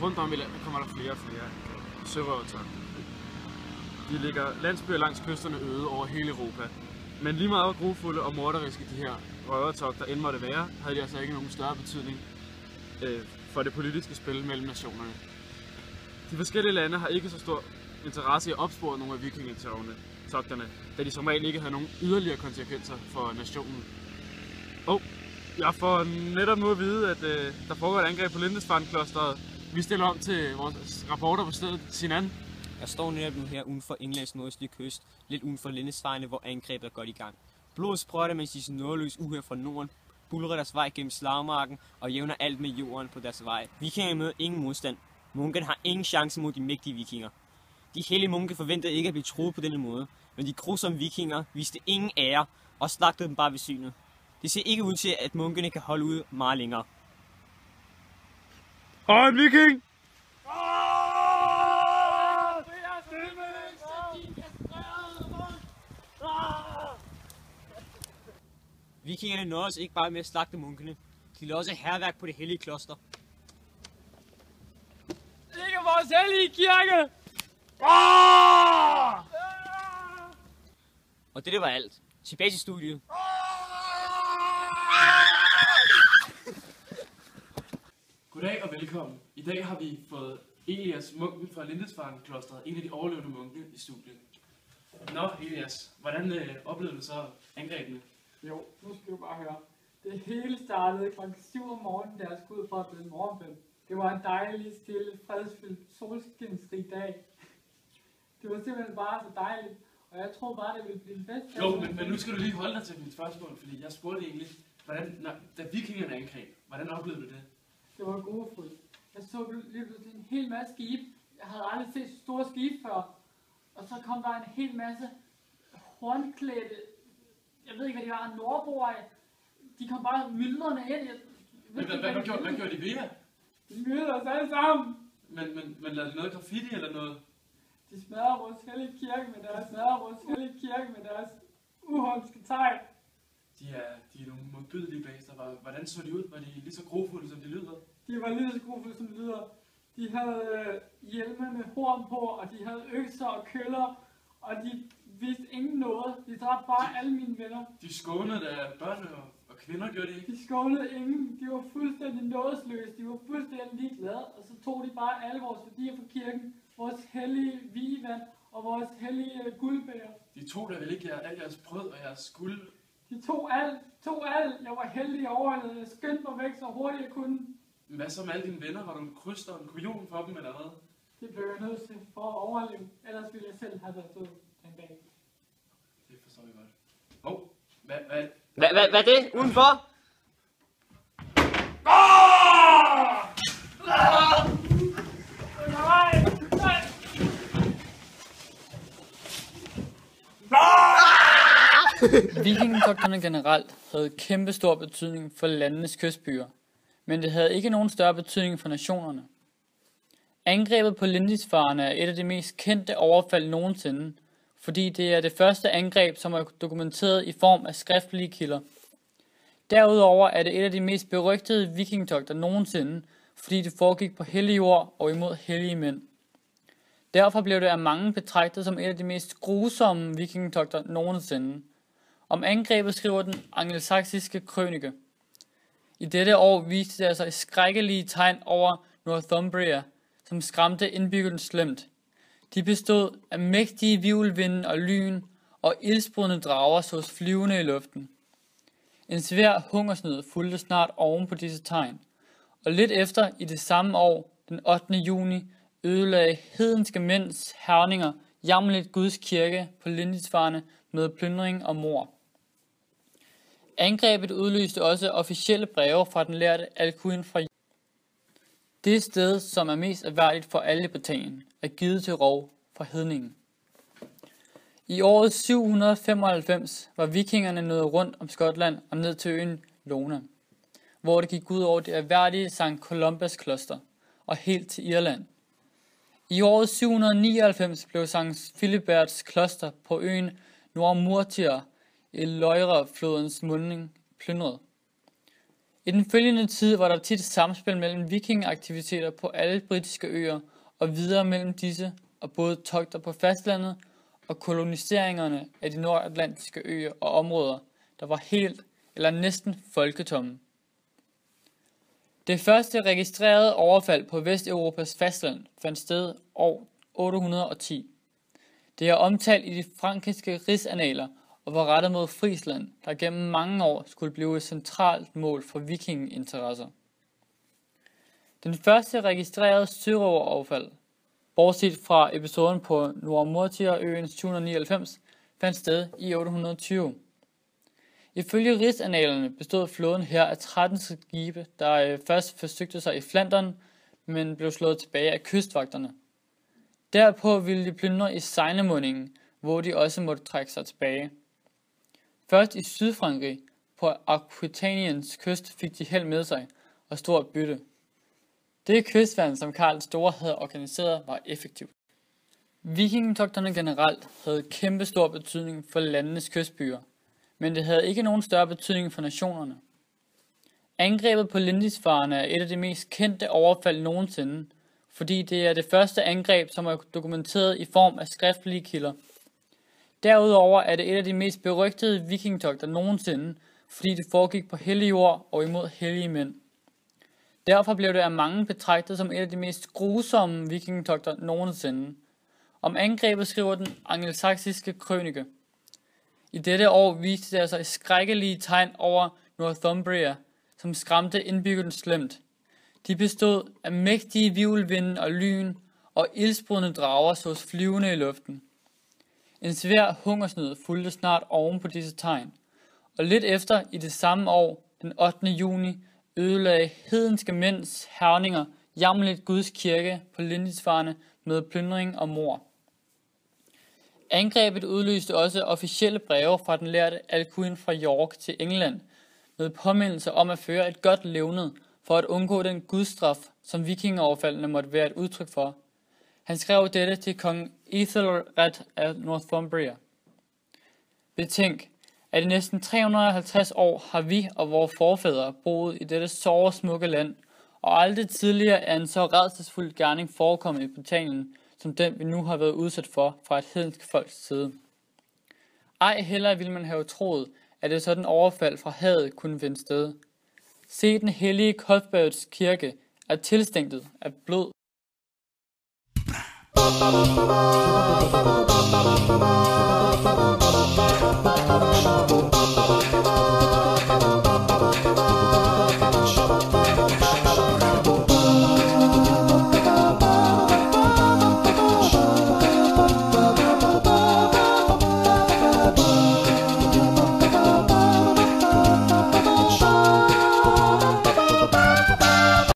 Rundt om i landet kommer der flere og flere sørøvertogter. De ligger landsbyer langs kysterne øde over hele Europa. Men lige meget grufulde og morderiske de her røvertogter end måtte være, havde de altså ikke nogen større betydning for det politiske spil mellem nationerne. De forskellige lande har ikke så stor interesse i at opspore nogle af vikingetogterne, da de som regel ikke havde nogen yderligere konsekvenser for nationen. Jeg får netop nu at vide, at der foregår et angreb på Lindisfarne-klosteret. Vi stiller om til vores rapporter på stedet. Sinan. Jeg står netop nu her uden for Englands nordøstlige kyst, lidt uden for Lindisfarne, hvor angrebet er godt i gang. Blodet sprøjter, mens disse nådeløse uhyrer fra Norden bulrer deres vej gennem slagmarken og jævner alt med jorden på deres vej. Vikingerne møder ingen modstand. Munken har ingen chance mod de mægtige vikinger. De hellige munke forventede ikke at blive troet på denne måde, men de grusomme vikinger viste ingen ære og slagtede dem bare ved synet. Det ser ikke ud til, at munkene kan holde ud meget længere. En viking! Vikingerne nåede os ikke bare med at slagte munkene. De lavede også hærværk på det hellige kloster. Ikke vores hellige kirke! Og det var alt. Tilbage til studiet. Goddag og velkommen. I dag har vi fået Elias, munken fra Lindisfarne-klosteret, en af de overlevende munke i studiet. Nå, Elias, hvordan oplevede du så angrebene? Jo, nu skal du bare høre. Det hele startede kl. 7 om morgenen, da jeg skulle ud for at blive morgenbøn. Det var en dejlig, stille, fredsfyldt, solskinsrig dag. Det var simpelthen bare så dejligt, og jeg troede bare, det ville blive bedst. Jo, men nu skal du lige holde dig til mit spørgsmål, fordi jeg spurgte egentlig, da vikingerne angreb, hvordan oplevede du det? Det var grufuldt. Jeg så lige pludselig en hel masse skibe. Jeg havde aldrig set så store skibe før. Og så kom der en hel masse hornklædte, jeg ved ikke hvad de var, nordboere. De kom bare myldrende ind. Hvad gjorde de ved jer? De myldrede os alle sammen. Men lavede de noget graffiti eller noget? De smadrede vores hellige kirke med deres uhumske tegn. De er nogle modbydelige bæster. Hvordan så de ud? Var de lige så grofulde, som de lyder? De var lige så grofulde, som de lyder. De havde hjelme med horn på, og de havde økser og køller, og de vidste ingen noget. De dræbte bare alle mine venner. De skånede der børn og kvinder, gjorde de ikke? De skånede ingen. De var fuldstændig nådesløse. De var fuldstændig ligeglade, og så tog de bare alle vores værdier fra kirken. Vores hellige vigevand og vores hellige guldbæger. De tog da vel ikke al jeres brød og jeres guld? De tog alt. Jeg var heldig overholdet. Jeg skyndte mig væk så hurtigt jeg kunne. Hvad så med alle dine venner? Var du en kryster og en kujon for dem eller hvad? Det blev jeg nødt til for at overleve. Ellers ville jeg selv have været død den dag. Det forstår jeg godt. Hvad er det? Udenfor? Vikingetogterne generelt havde kæmpe stor betydning for landenes kystbyer, men det havde ikke nogen større betydning for nationerne. Angrebet på Lindisfarne er et af de mest kendte overfald nogensinde, fordi det er det første angreb, som er dokumenteret i form af skriftlige kilder. Derudover er det et af de mest berygtede vikingetogter nogensinde, fordi det foregik på hellig jord og imod hellige mænd. Derfor blev det af mange betragtet som et af de mest grusomme vikingetogter nogensinde. Om angrebet skriver den angelsaksiske krønike. I dette år viste der sig skrækkelige tegn over Northumbria, som skræmte indbyggerne slemt. De bestod af mægtige hvirvelvinde og lyn, og ildsprudende drager sås flyvende i luften. En svær hungersnød fulgte snart oven på disse tegn, og lidt efter i det samme år, den 8. juni, ødelagde hedenske mænds hærninger jammerligt Guds kirke på Lindisfarne med plyndring og mord. Angrebet udløste også officielle breve fra den lærte Alcuin fra det sted, som er mest erhverdigt for alle i Britannien, er givet til rov for hedningen. I året 795 var vikingerne nået rundt om Skotland og ned til øen Lona, hvor det gik ud over det erhverdige St. Columbus kloster og helt til Irland. I året 799 blev St. Philiberts kloster på øen Nordmurtir i Loire-flodens munding plyndret. I den følgende tid var der tit samspil mellem vikingeaktiviteter på alle britiske øer og videre mellem disse og både togter på fastlandet og koloniseringerne af de nordatlantiske øer og områder, der var helt eller næsten folketomme. Det første registrerede overfald på Vesteuropas fastland fandt sted år 810. Det er omtalt i de frankiske rigsanaler og var rettet mod Friesland, der gennem mange år skulle blive et centralt mål for vikingeinteresser. Den første registrerede sørøveroverfald, bortset fra episoden på Nordmortier-øen 799, fandt sted i 820. Ifølge rigsanalerne bestod flåden her af 13 skibe, der først forsøgte sig i Flandern, men blev slået tilbage af kystvagterne. Derpå ville de plyndre i Seinemundingen, hvor de også måtte trække sig tilbage. Først i Sydfrankrig, på Aquitaniens kyst, fik de held med sig og stort bytte. Det kystværn, som Karl den Store havde organiseret, var effektivt. Vikingetogterne generelt havde kæmpe stor betydning for landenes kystbyer, men det havde ikke nogen større betydning for nationerne. Angrebet på Lindisfarne er et af de mest kendte overfald nogensinde, fordi det er det første angreb, som er dokumenteret i form af skriftlige kilder. Derudover er det et af de mest berygtede vikingetogter nogensinde, fordi det foregik på hellig jord og imod hellige mænd. Derfor blev det af mange betragtet som et af de mest grusomme vikingetogter nogensinde. Om angrebet skriver den angelsaksiske krønike. I dette år viste der sig skrækkelige tegn over Northumbria, som skræmte indbyggerne slemt. De bestod af mægtige hvirvelvinde og lyn, og ildsprudende drager sås flyvende i luften. En svær hungersnød fulgte snart oven på disse tegn, og lidt efter i det samme år, den 8. juni, ødelagde hedenske mænds hærgninger jammerligt Guds kirke på Lindisfarne med plyndring og mord. Angrebet udløste også officielle breve fra den lærte Alcuin fra York til England, med påmindelse om at føre et godt levned for at undgå den gudstraf, som vikingeoverfaldene måtte være et udtryk for. Han skrev dette til kong Ethelred af Northumbria. Betænk, at i næsten 350 år har vi og vores forfædre boet i dette såre smukke land, og aldrig tidligere er en så rædselsfuld gerning forekommet i Britannien, som den vi nu har været udsat for fra et hedensk folks side. Ej heller ville man have troet, at et sådan overfald fra havet kunne finde sted. Se den hellige Cuthberts kirke er tilstænket af blod. Thank you.